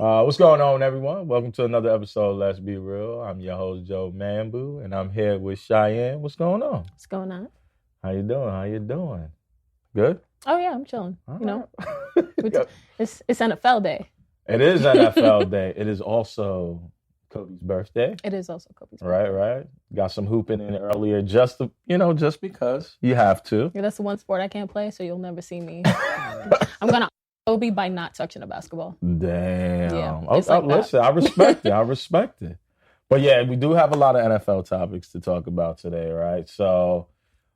What's going on, everyone? Welcome to another episode of Let's Be Real. I'm your host, Joe Mambu, and I'm here with Cheyenne. What's going on? What's going on? How you doing? How you doing? Good? Oh yeah, I'm chilling. All You know, right. it's NFL day. It is NFL Day. It is also Kobe's birthday. It is also Kobe's Right, birthday. right. Got some hooping in earlier, just because you have to. Yeah, that's the one sport I can't play, so you'll never see me. I'm gonna Kobe by not touching a basketball. Damn. Yeah, Oh, it's like that. listen, I respect it. I respect it. But yeah, we do have a lot of NFL topics to talk about today, right? So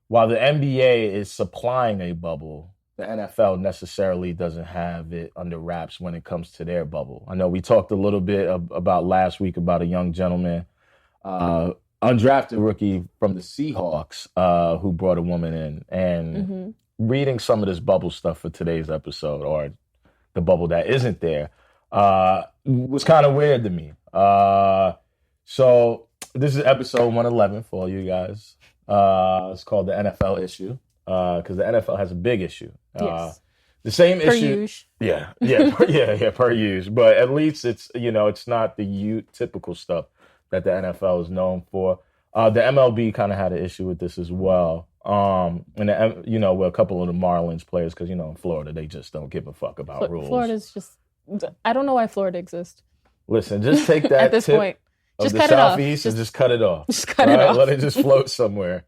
while the NBA is supplying a bubble, the NFL necessarily doesn't have it under wraps when it comes to their bubble. I know we talked a little bit about last week about a young gentleman, undrafted rookie from the Seahawks, who brought a woman in. And reading some of this bubble stuff for today's episode, or the bubble that isn't there, was kind of weird to me. So this is episode 111 for all you guys. It's called the NFL issue, because the NFL has a big issue. Yes. The same Per issue. usual. Yeah, per use. But at least it's not the typical stuff that the NFL is known for. The MLB kind of had an issue with this as well. And with a couple of the Marlins players, because in Florida they just don't give a fuck about rules. Florida's just. I don't know why Florida exists. Listen, just take that at this tip point. of Just the cut it off. southeast and just cut it off. Just cut it off. Let it just float somewhere.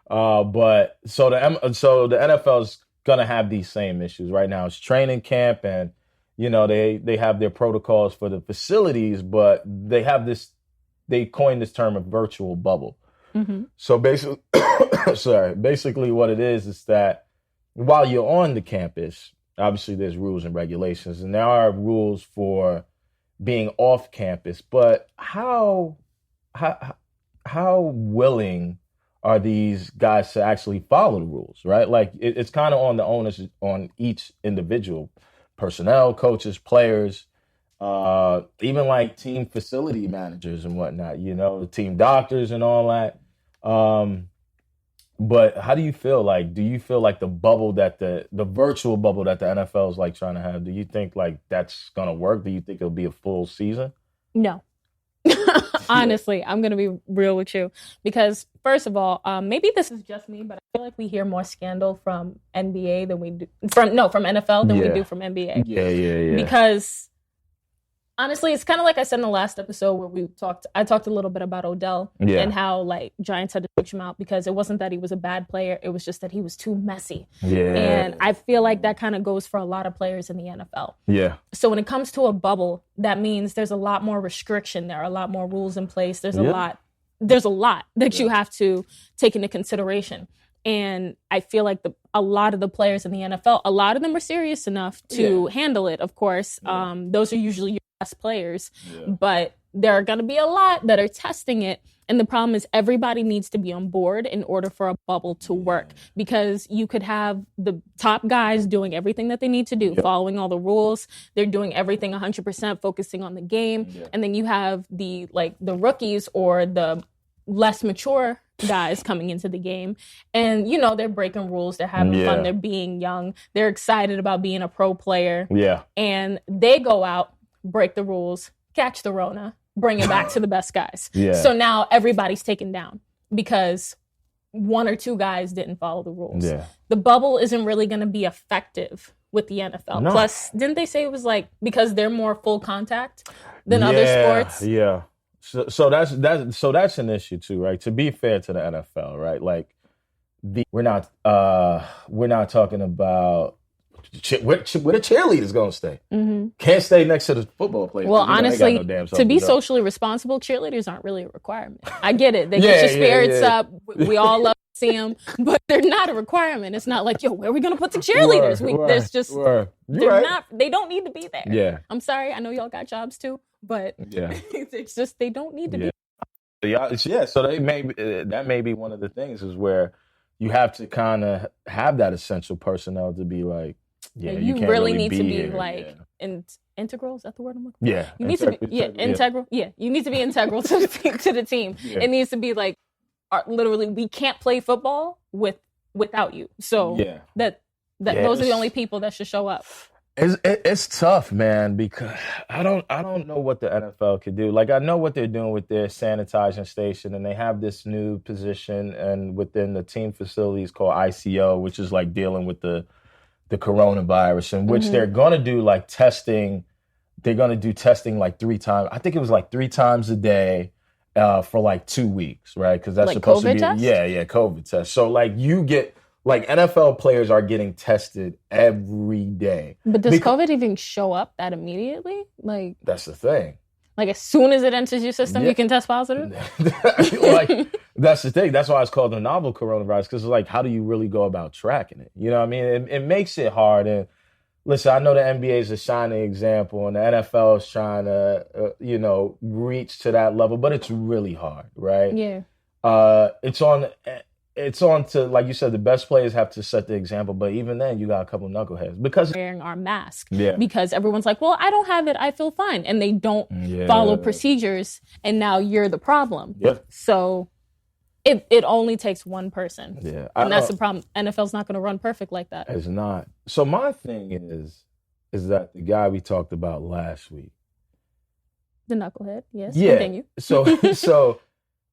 But so the NFL is gonna have these same issues right now. It's training camp, and they have their protocols for the facilities, but they have this. They coined this term of virtual bubble. Mm-hmm. So basically what it is that while you're on the campus, obviously there's rules and regulations, and there are rules for being off campus, but how willing are these guys to actually follow the rules, right? Like it's kind of on the onus on each individual, personnel, coaches, players, even like team facility managers and whatnot, the team doctors and all that. But how do you feel? Like, do you feel like the bubble that the virtual bubble that the NFL is like trying to have, do you think like that's going to work? Do you think it'll be a full season? No. Honestly, I'm gonna be real with you, because first of all, maybe this is just me, but I feel like we hear more scandal from NBA than we do from NFL than we do from NBA. Yeah. Because honestly, it's kind of like I said in the last episode where I talked a little bit about Odell and how like Giants had to switch him out because it wasn't that he was a bad player. It was just that he was too messy. Yeah. And I feel like that kind of goes for a lot of players in the NFL. Yeah. So when it comes to a bubble, that means there's a lot more restriction. There are a lot more rules in place. There's a lot that you have to take into consideration. And I feel like a lot of the players in the NFL, a lot of them are serious enough to handle it, of course. Those are usually your best players. But there are going to be a lot that are testing it. And the problem is everybody needs to be on board in order for a bubble to work, because you could have the top guys doing everything that they need to do, following all the rules. They're doing everything 100%, focusing on the game. And then you have the rookies or the less mature guys coming into the game, and they're breaking rules, they're having fun, they're being young, they're excited about being a pro player, and they go out, break the rules, catch the Rona, bring it back to the best guys. So now everybody's taken down because one or two guys didn't follow the rules. The bubble isn't really going to be effective with the NFL. No. Plus, didn't they say it was like because they're more full contact than other sports? So that's an issue too, right? To be fair to the NFL, right? Like we're not talking about where the cheerleaders gonna stay. Can't stay next to the football players. Well, honestly, to be socially responsible, cheerleaders aren't really a requirement. I get it; they get your spirits up. We all love to see them, but they're not a requirement. It's not like, where are we gonna put the cheerleaders? They don't need to be there. Yeah, I'm sorry. I know y'all got jobs too. But it's just they don't need to be. So that may be one of the things is where you have to kind of have that essential personnel to be like, you can't really need to be here. like integral. Is that the word I'm looking for? Yeah, you need to be integral. Yeah, you need to be integral to the team. It needs to be like literally we can't play football without you. So those are the only people that should show up. It's tough, man, because I don't know what the NFL could do. Like I know what they're doing with their sanitizing station, and they have this new position and within the team facilities called ICO, which is like dealing with the coronavirus, in which they're gonna do like testing. They're gonna do testing like 3 times. I think it was like 3 times a day for like 2 weeks, right? Because that's Like supposed to COVID be test? yeah, COVID test. So like you get like NFL players are getting tested every day. But does Because COVID even show up that immediately? that's the thing. Like as soon as it enters your system, Yeah. you can test positive? Like that's the thing. That's why it's called the novel coronavirus, because it's like, how do you really go about tracking it? You know what I mean? It makes it hard. And listen, I know the NBA is a shining example, and the NFL is trying to, reach to that level, but it's really hard, right? Yeah. It's on to, like you said, the best players have to set the example, but even then, you got a couple knuckleheads because Wearing our mask. Yeah. Because everyone's like, well, I don't have it. I feel fine. And they don't follow procedures. And now you're the problem. Yeah. So it only takes one person. Yeah. And that's the problem. NFL's not going to run perfect like that. It's not. So my thing is that the guy we talked about last week. The knucklehead. Yes. Yeah. Continue. So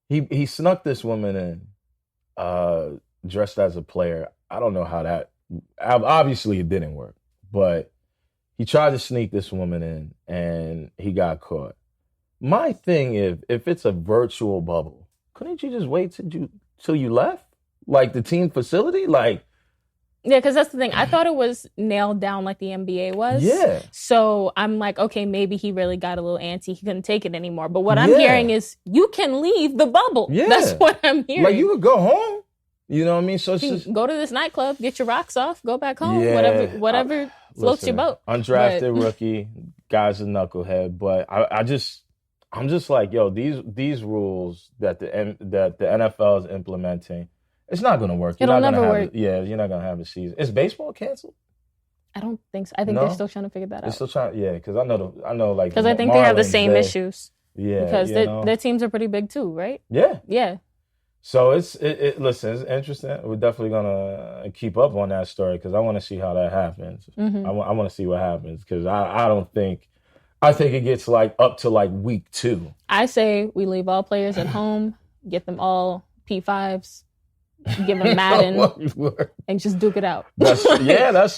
he snuck this woman in, dressed as a player. I don't know how that. Obviously, it didn't work, but he tried to sneak this woman in, and he got caught. My thing is, if it's a virtual bubble, couldn't you just wait till you left, like the team facility, like? Yeah, because that's the thing. I thought it was nailed down like the NBA was. Yeah. So I'm like, okay, maybe he really got a little antsy. He couldn't take it anymore. But what I'm hearing is you can leave the bubble. Yeah. That's what I'm hearing. Like you could go home. You know what I mean? So it's You just can go to this nightclub, get your rocks off, go back home. Yeah. Whatever floats your boat. Undrafted rookie, guy's a knucklehead. But I'm just like, yo, these rules that the NFL is implementing, it's not going to work. It'll never work. You're not going to have a season. Is baseball canceled? I don't think so. I think No? they're still trying to figure that They're out. still trying. Yeah, because I know like Because I think they have the Marlins, same issues. Yeah, Because their teams are pretty big too, right? Yeah. Yeah. So listen, it's interesting. We're definitely gonna keep up on that story because I want to see how that happens. Mm-hmm. I want to see what happens because I think it gets like up to like week 2. I say we leave all players at home, get them all P5s, give them Madden, and just duke it out. That's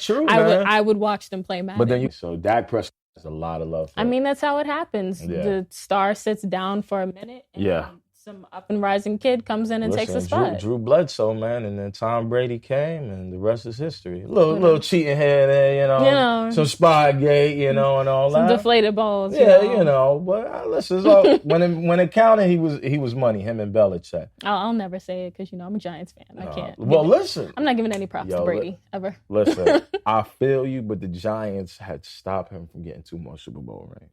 true. Man. I would watch them play Madden. But then so Dak Prescott has a lot of love. I mean, that's how it happens. Yeah. The star sits down for a minute. And some up and rising kid comes in and takes the spot. Drew Bledsoe, man, and then Tom Brady came, and the rest is history. Little cheating here, there, some Spygate, and all some that. Deflated balls. But listen, so when it counted, he was money. Him and Belichick. I'll never say it because I'm a Giants fan. I can't. Listen, I'm not giving any props to Brady ever. Listen, I feel you, but the Giants had stopped him from getting 2 more Super Bowl rings.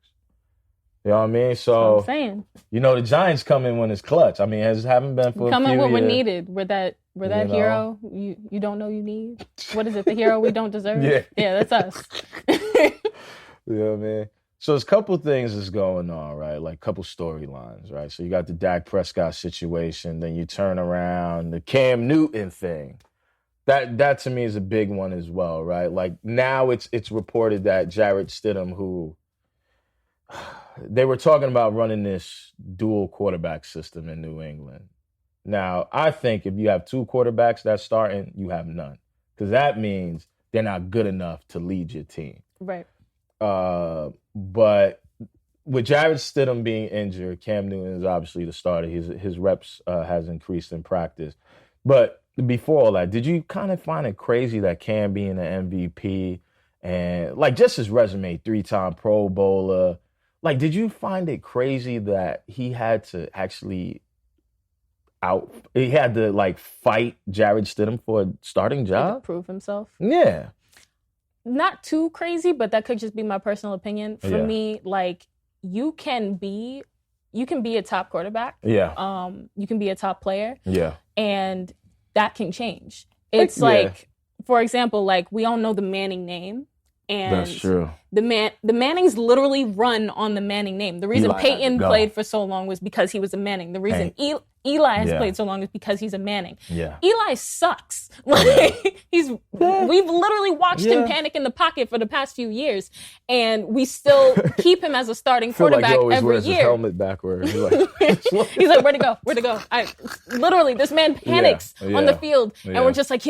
You know what I mean? So I'm saying. The Giants come in when it's clutch. I mean, it hasn't been for come a few in when years. we're needed. We're that hero you don't know you need. What is it? The hero we don't deserve? Yeah, that's us. You know what I mean? So there's a couple things that's going on, right? Like a couple storylines, right? So you got the Dak Prescott situation, then you turn around the Cam Newton thing. That to me is a big one as well, right? Like now it's reported that Jarrett Stidham, who they were talking about running this dual quarterback system in New England. Now, I think if you have 2 quarterbacks that's starting, you have none. Because that means they're not good enough to lead your team. Right. But with Jarrett Stidham being injured, Cam Newton is obviously the starter. His reps has increased in practice. But before all that, did you kind of find it crazy that Cam being an MVP and like just his resume, 3-time Pro Bowler, like, did you find it crazy that he had to actually fight Jarrett Stidham for a starting job? To prove himself. Yeah. Not too crazy, but that could just be my personal opinion. For me, like, you can be a top quarterback. Yeah. You can be a top player. Yeah. And that can change. It's like, for example, like we all know the Manning name. And that's true. The Mannings literally run on the Manning name. The reason Peyton played for so long was because he was a Manning. The reason Eli has played so long is because he's a Manning. Yeah. Eli sucks. Like, we've literally watched him panic in the pocket for the past few years, and we still keep him as a starting quarterback every year. His helmet backwards. He's like, where'd it go? Literally, this man panics on the field, and we're just like,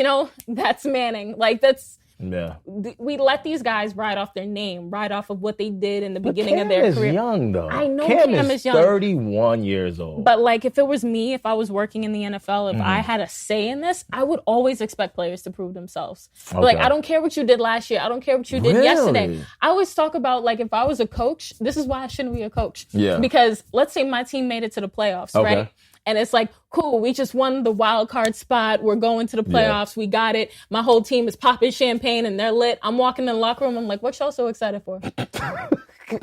that's Manning. Like, that's. Yeah, we let these guys ride off their name, ride off of what they did in the beginning of their career. Cam is young, though. I know Cam is young. 31 years old. But, like, if it was me, if I was working in the NFL, if I had a say in this, I would always expect players to prove themselves. Okay. Like, I don't care what you did last year. I don't care what you did yesterday. I always talk about, like, if I was a coach, this is why I shouldn't be a coach. Yeah. Because let's say my team made it to the playoffs, right? And it's like, cool, we just won the wild card spot. We're going to the playoffs. We got it. My whole team is popping champagne and they're lit. I'm walking in the locker room. I'm like, what y'all so excited for?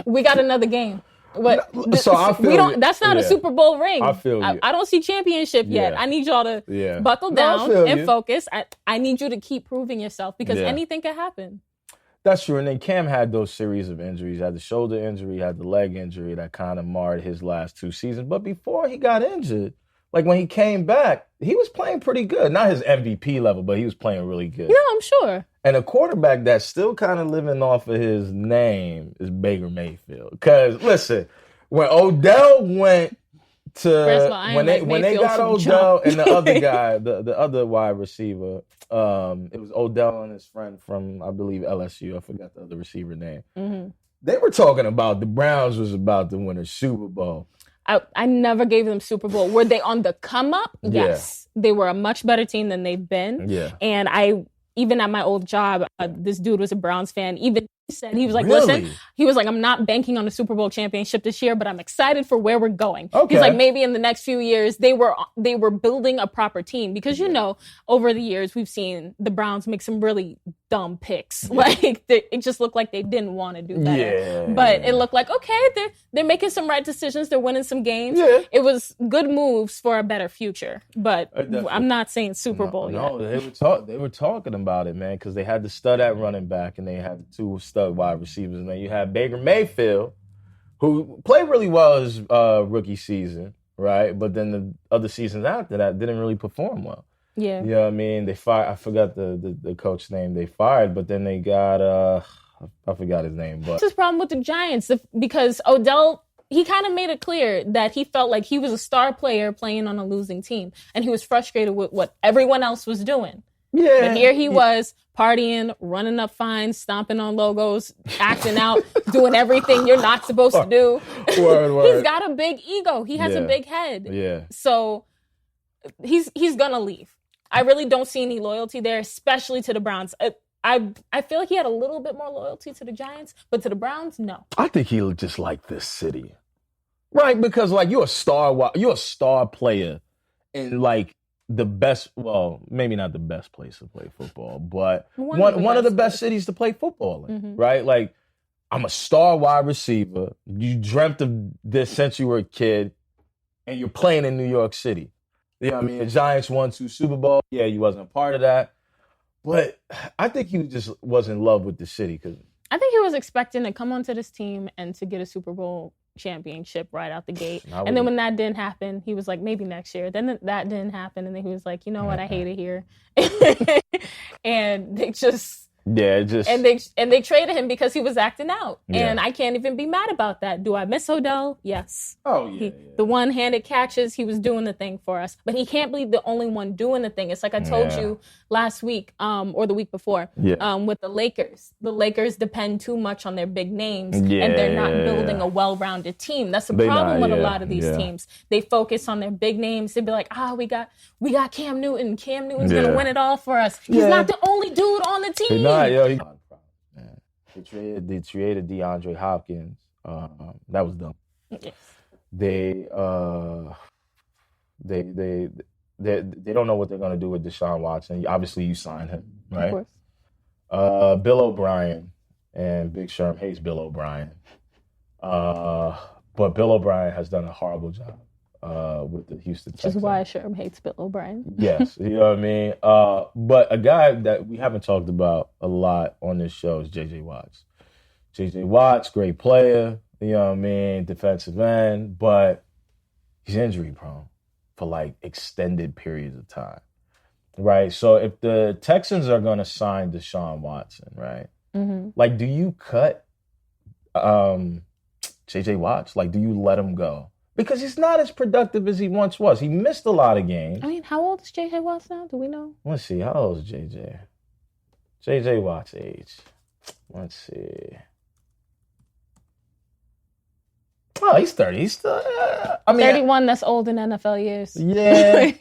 We got another game. What? So I feel that's not a Super Bowl ring. I feel you. I don't see championship yet. I need y'all to buckle down and focus. I need you to keep proving yourself because anything can happen. That's true. And then Cam had those series of injuries. He had the shoulder injury, he had the leg injury that kind of marred his last 2 seasons. But before he got injured, like when he came back, he was playing pretty good. Not his MVP level, but he was playing really good. I'm sure. And a quarterback that's still kind of living off of his name is Baker Mayfield. Because, listen, when Odell went to all, when they got Odell and the other guy, the other wide receiver, it was Odell and his friend from, I believe, LSU. I forgot the other receiver name. Mm-hmm. They were talking about the Browns was about to win a Super Bowl. I never gave them Super Bowl. Were they on the come up? Yes. They were a much better team than they've been. Yeah. And even at my old job, this dude was a Browns fan. Even he said, he was like, Really? listen, he was like, I'm not banking on a Super Bowl championship this year, but I'm excited for where we're going. Okay. He's like, maybe in the next few years, they were building a proper team because, over the years, we've seen the Browns make some really dumb picks. Like, it just looked like they didn't want to do better. But it looked like, okay, they're making some right decisions. They're winning some games. Yeah. It was good moves for a better future. But I'm not saying Super Bowl yet. No, they were talking about it, man, because they had the stud at running back and they had the 2 stud wide receivers. And then you had Baker Mayfield, who played really well his rookie season, right? But then the other seasons after that didn't really perform well. Yeah. You know what I mean? They fired, I forgot the coach's name they fired, but then they got, I forgot his name. But this is the problem with the Giants because Odell, he kind of made it clear that he felt like he was a star player playing on a losing team. And he was frustrated with what everyone else was doing. Yeah. But here he was partying, running up fines, stomping on logos, acting out, doing everything you're not supposed to do. Word. He's got a big ego. He has a big head. Yeah. So he's going to leave. I really don't see any loyalty there, especially to the Browns. I feel like he had a little bit more loyalty to the Giants, but to the Browns, no. I think he just like this city. Right, because like you're a star player in like the best, well, maybe not the best place to play football, but one of the best cities to play football in, right? Like, I'm a star wide receiver. You dreamt of this since you were a kid, and you're playing in New York City. You know what I mean? The Giants won 2 Super Bowls. Yeah, you wasn't a part of that. But I think he just was in love with the city. I think he was expecting to come onto this team and to get a Super Bowl championship right out the gate. And then when that didn't happen, he was like, maybe next year. Then that didn't happen. And then he was like, you know what? I hate it here. And they just... Yeah, and they traded him because he was acting out. Yeah. And I can't even be mad about that. Do I miss Odell? Yes. Oh, yeah. The one-handed catches, he was doing the thing for us. But he can't be the only one doing the thing. It's like I told you last week or the week before with the Lakers. The Lakers depend too much on their big names, and they're not building a well-rounded team. That's the problem with a lot of these teams. They focus on their big names. They'd be like, we got Cam Newton. Cam Newton's going to win it all for us. He's not the only dude on the team. They traded DeAndre Hopkins. That was dumb. Yes. They don't know what they're gonna do with Deshaun Watson. Obviously, you signed him, right? Of course. Bill O'Brien, and Big Sherm hates Bill O'Brien. But Bill O'Brien has done a horrible job with the Houston Texans. Which is why Sherm hates Bill O'Brien. Yes, you know what I mean? But a guy that we haven't talked about a lot on this show is J.J. Watts. J.J. Watts, great player, you know what I mean, defensive end, but he's injury prone. for like extended periods of time, right? So if the Texans are going to sign Deshaun Watson, right? Mm-hmm. Like, do you cut J.J. Watts? Like, do you let him go? Because he's not as productive as he once was. He missed a lot of games. I mean, how old is J.J. Watts now? Do we know? Let's see. How old is J.J.? J.J. Watts' age. Let's see. Oh, he's 30. He's still. I mean, 31. That's old in NFL years. Yeah,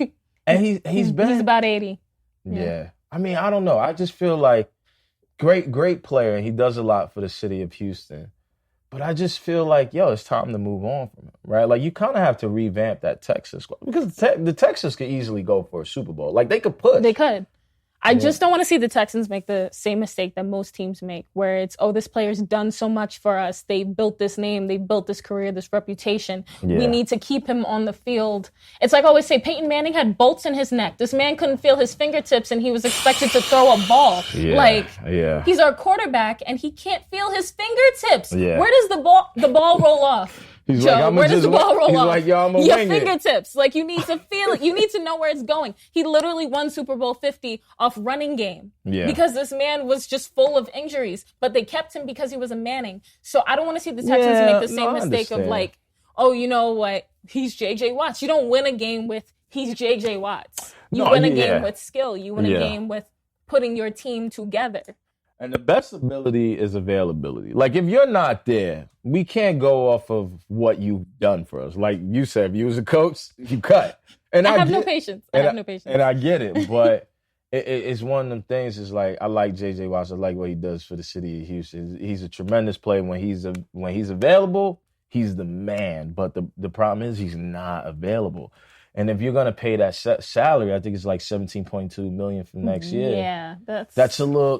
and he's been. He's about 80. Yeah. I mean, I don't know. I just feel like great player. He does a lot for the city of Houston. But I just feel like, it's time to move on from him, right? Like, you kind of have to revamp that Texas squad. Because the Texans could easily go for a Super Bowl. Like, they could push. They could. I just don't want to see the Texans make the same mistake that most teams make, where it's, this player's done so much for us. They built this name. They built this career, this reputation. Yeah. We need to keep him on the field. It's like I always say, Peyton Manning had bolts in his neck. This man couldn't feel his fingertips, and he was expected to throw a ball. He's our quarterback, and he can't feel his fingertips. Yeah. Where does the ball roll off? He's Joe, like, where does the ball roll off? Like, I'm your fingertips. Like, you need to feel it. You need to know where it's going. He literally won Super Bowl 50 off running game. Yeah. Because this man was just full of injuries. But they kept him because he was a Manning. So I don't want to see the Texans make the same mistake of like, you know what? He's J.J. Watts. You don't win a game with he's J.J. Watts. You win a game with skill. You win a game with putting your team together. And the best ability is availability. Like, if you're not there, we can't go off of what you've done for us. Like you said, if you was a coach, you cut. And I have no patience. And I get it, but it's one of them things. Is like, I like J.J. Watts. I like what he does for the city of Houston. He's a tremendous player. When he's available, he's the man. But the problem is he's not available. And if you're going to pay that salary, I think it's like $17.2 million for next year. Yeah, that's a little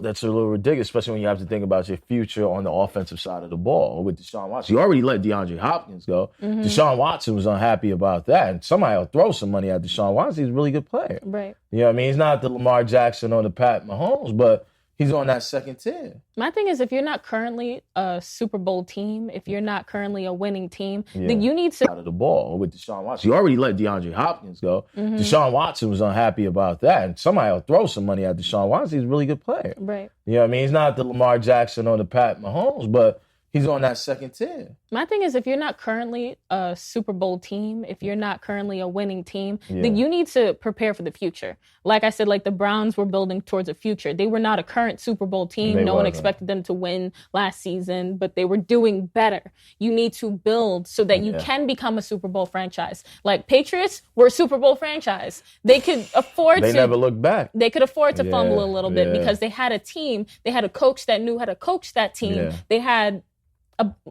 ridiculous, especially when you have to think about your future on the offensive side of the ball with Deshaun Watson. You already let DeAndre Hopkins go. Mm-hmm. Deshaun Watson was unhappy about that, and somebody will throw some money at Deshaun Watson. He's a really good player. Right. You know what I mean? He's not the Lamar Jackson or the Pat Mahomes, but he's on that second tier. My thing is, if you're not currently a Super Bowl team, if you're not currently a winning team, then you need to... out of the ball with Deshaun Watson. You already let DeAndre Hopkins go. Mm-hmm. Deshaun Watson was unhappy about that. And somebody will throw some money at Deshaun Watson. He's a really good player. Right. You know what I mean? He's not the Lamar Jackson or the Pat Mahomes, but he's on that second tier. My thing is, if you're not currently a Super Bowl team, if you're not currently a winning team, then you need to prepare for the future. Like I said, like the Browns were building towards a future. They were not a current Super Bowl team. No one expected them to win last season, but they were doing better. You need to build so that you can become a Super Bowl franchise. Like Patriots were a Super Bowl franchise. They could afford They never looked back. They could afford to fumble a little bit because they had a team. They had a coach that knew how to coach that team. Yeah. They had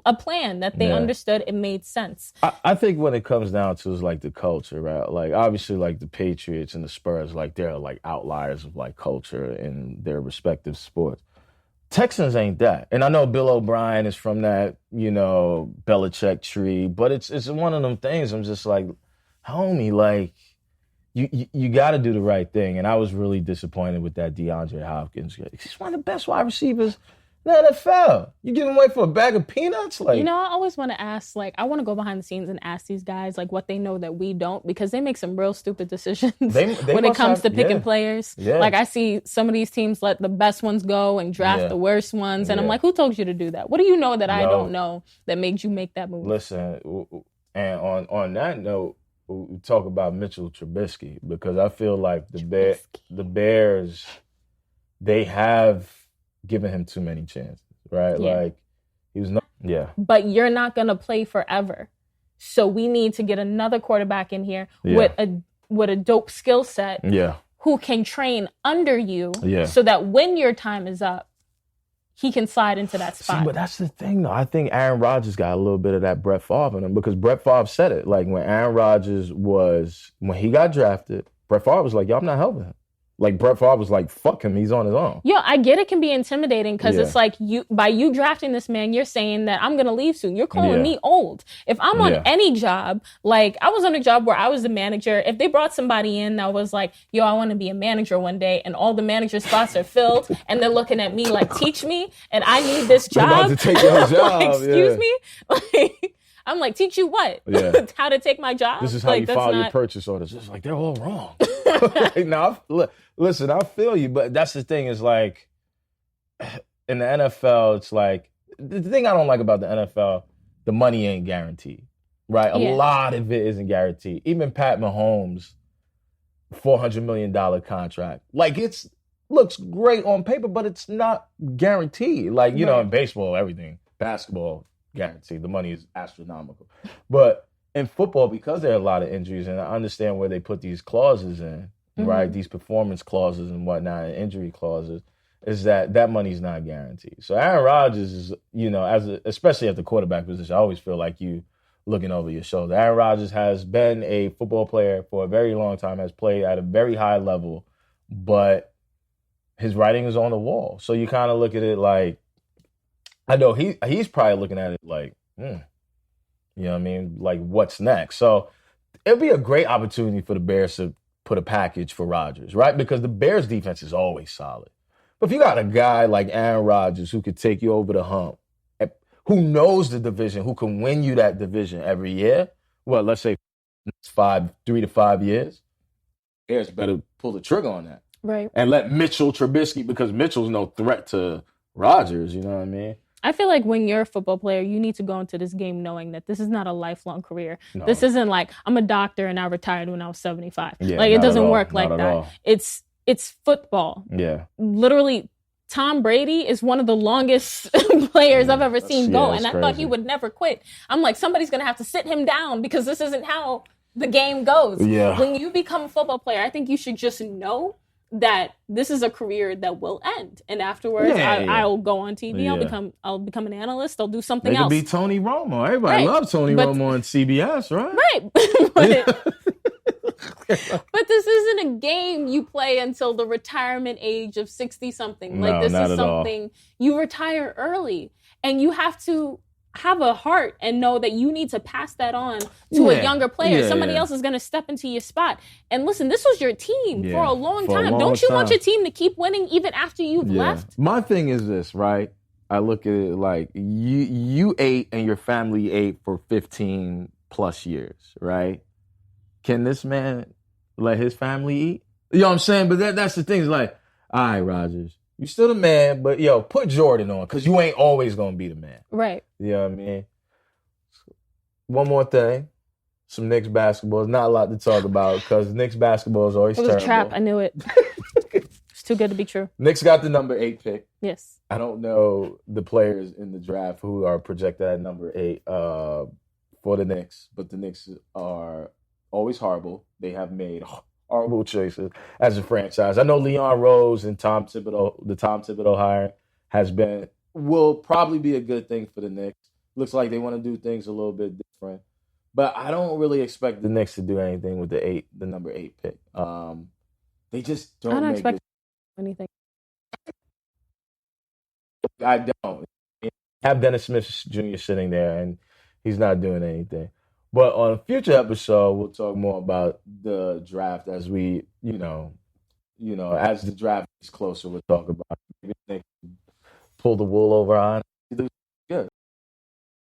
a plan that they understood. It made sense. I think when it comes down to is like the culture, right? Like obviously like the Patriots and the Spurs, like they're like outliers of like culture in their respective sports. Texans ain't that. And I know Bill O'Brien is from that, Belichick tree, but it's one of them things I'm just like, homie, like you got to do the right thing. And I was really disappointed with that DeAndre Hopkins. He's one of the best wide receivers in the NFL. You giving away for a bag of peanuts? Like, I always want to ask, I want to go behind the scenes and ask these guys, what they know that we don't, because they make some real stupid decisions they when it comes to picking players. Yeah. Like, I see some of these teams let the best ones go and draft the worst ones. And I'm like, who told you to do that? What do you know that I don't know that made you make that move? Listen, and on that note, we talk about Mitchell Trubisky, because I feel like the Bears, they have given him too many chances, right? Yeah. Like, he was not, But you're not going to play forever. So we need to get another quarterback in here with a dope skill set who can train under you so that when your time is up, he can slide into that spot. See, but that's the thing, though. I think Aaron Rodgers got a little bit of that Brett Favre in him, because Brett Favre said it. Like, when Aaron Rodgers when he got drafted, Brett Favre was like, yo, I'm not helping him. Like, Brett Favre was like, fuck him, he's on his own. Yo, I get it can be intimidating, because it's like, by you drafting this man, you're saying that I'm going to leave soon. You're calling me old. If I'm on any job, like, I was on a job where I was the manager. If they brought somebody in that was like, yo, I want to be a manager one day, and all the manager spots are filled, and they're looking at me like, teach me, and I need this job. They're about to take your job. Like, excuse me? Like, I'm like, teach you what? Yeah. How to take my job? This is how like, you that's file your not... purchase orders. It's like, they're all wrong. Now, listen, I feel you, but that's the thing is like, in the NFL, it's like, the thing I don't like about the NFL, the money ain't guaranteed, right? A Yeah. lot of it isn't guaranteed. Even Pat Mahomes' $400 million contract, like it's looks great on paper, but it's not guaranteed. Like, you know, in baseball, everything, basketball, guaranteed. The money is astronomical. But in football, because there are a lot of injuries, and I understand where they put these clauses in, right? These performance clauses and whatnot, and injury clauses, is that money's not guaranteed. So Aaron Rodgers is, you know, especially at the quarterback position, I always feel like you looking over your shoulder. Aaron Rodgers has been a football player for a very long time, has played at a very high level, but his writing is on the wall. So you kind of look at it like, I know he's probably looking at it like, you know what I mean? Like, what's next? So it'd be a great opportunity for the Bears to put a package for Rodgers, right? Because the Bears defense is always solid. But if you got a guy like Aaron Rodgers who could take you over the hump, who knows the division, who can win you that division every year, well, let's say 3 to 5 years, Bears better pull the trigger on that. Right. And let Mitchell Trubisky, because Mitchell's no threat to Rodgers, you know what I mean? I feel like when you're a football player, you need to go into this game knowing that this is not a lifelong career. No. This isn't like, I'm a doctor and I retired when I was 75. Yeah, like, it doesn't work like that. All. It's football. Yeah. Literally, Tom Brady is one of the longest players I've ever seen go. And I thought he would never quit. I'm like, somebody's going to have to sit him down because this isn't how the game goes. Yeah. When you become a football player, I think you should just know that this is a career that will end, and afterwards I'll go on TV. Yeah. I'll become an analyst. I'll do something else. They could be Tony Romo. Everybody loves Tony Romo on CBS, right? Right. But this isn't a game you play until the retirement age of 60-something. Like, this is something you retire early, and you have to have a heart and know that you need to pass that on to a younger player. Somebody else is going to step into your spot. And listen, this was your team for a long time. Don't you want your team to keep winning even after you've left? My thing is this, right? I look at it like you ate and your family ate for 15 plus years, right? Can this man let his family eat? You know what I'm saying? But that's the thing. It's like, all right, Rodgers, you still the man, but yo, put Jordan on, because you ain't always going to be the man. Right. You know what I mean? One more thing. Some Knicks basketball. There's not a lot to talk about because Knicks basketball is always terrible. It was a trap. I knew it. It's too good to be true. Knicks got the number 8 pick. Yes. I don't know the players in the draft who are projected at number 8 for the Knicks, but the Knicks are always horrible. They have made horrible choices as a franchise. I know Leon Rose and the Tom Thibodeau hire will probably be a good thing for the Knicks. Looks like they want to do things a little bit different. But I don't really expect the Knicks to do anything with the number 8 pick. They just don't. I don't expect anything. I don't. Have Dennis Smith Jr. sitting there, and he's not doing anything. But on a future episode, we'll talk more about the draft as we, as the draft is closer. We'll talk about maybe pull the wool over our eyes.